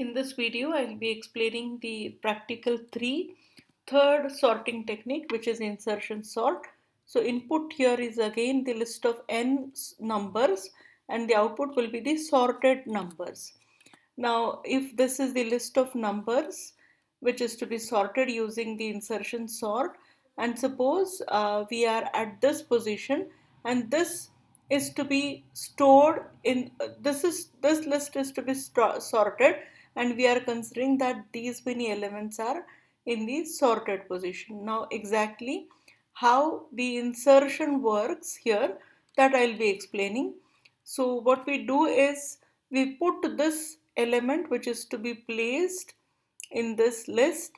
In this video, I'll be explaining the practical third sorting technique, which is insertion sort. So input here is again the list of n numbers and the output will be the sorted numbers. Now, if this is the list of numbers which is to be sorted using the insertion sort, and suppose we are at this position and this is to be stored in this list is to be sorted, and we are considering that these many elements are in the sorted position. Now exactly how the insertion works here, that I'll be explaining. So what we do is we put this element which is to be placed in this list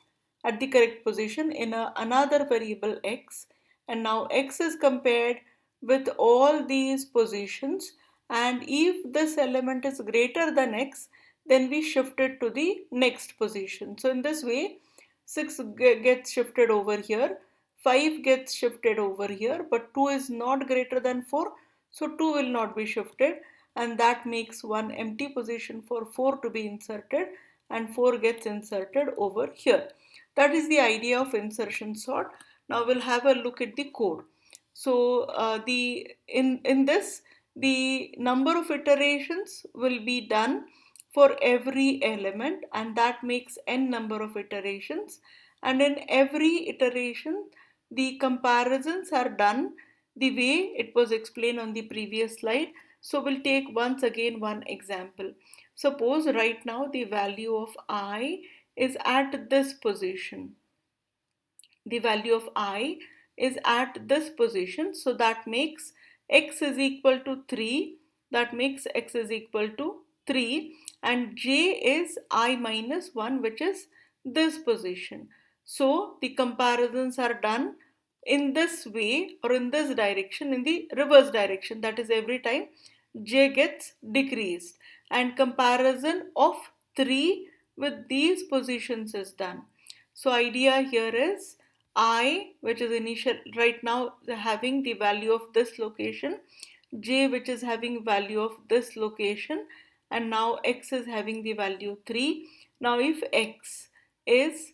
at the correct position in another variable x, and now x is compared with all these positions, and if this element is greater than x, then we shift it to the next position. So in this way 6 gets shifted over here, 5 gets shifted over here, but 2 is not greater than 4, so 2 will not be shifted, and that makes one empty position for 4 to be inserted, and 4 gets inserted over here. That is the idea of insertion sort. Now we'll have a look at the code. So in this, the number of iterations will be done for every element, and that makes n number of iterations, and in every iteration the comparisons are done the way it was explained on the previous slide. So we'll take once again one example. Suppose right now the value of I is at this position. The value of I is at this position, so that makes x is equal to 3. That makes x is equal to 3, and j is I minus 1, which is this position. So the comparisons are done in this way or in this direction, in the reverse direction, that is every time j gets decreased, and comparison of 3 with these positions is done. So idea here is I, which is initial right now having the value of this location, j which is having value of this location, and now x is having the value 3. Now if x is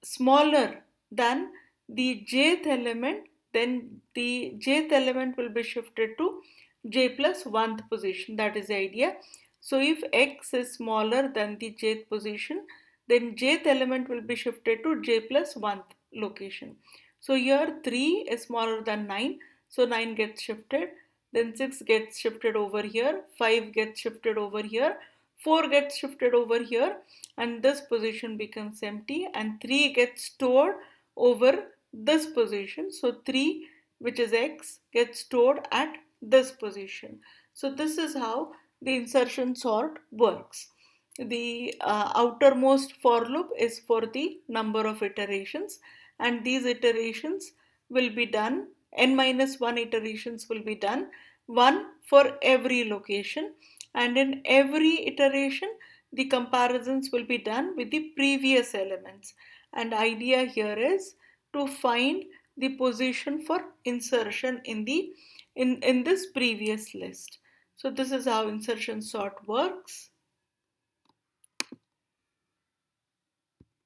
smaller than the jth element, then the jth element will be shifted to j plus 1th position. That is the idea. So if x is smaller than the jth position, then jth element will be shifted to j plus 1th location. So here 3 is smaller than 9, so 9 gets shifted, then 6 gets shifted over here, 5 gets shifted over here, 4 gets shifted over here, and this position becomes empty, and 3 gets stored over this position. So 3, which is x, gets stored at this position. So this is how the insertion sort works. The outermost for loop is for the number of iterations, and these iterations will be done, n minus 1 iterations will be done, one for every location, and in every iteration the comparisons will be done with the previous elements, and idea here is to find the position for insertion in the in this previous list. So this is how insertion sort works.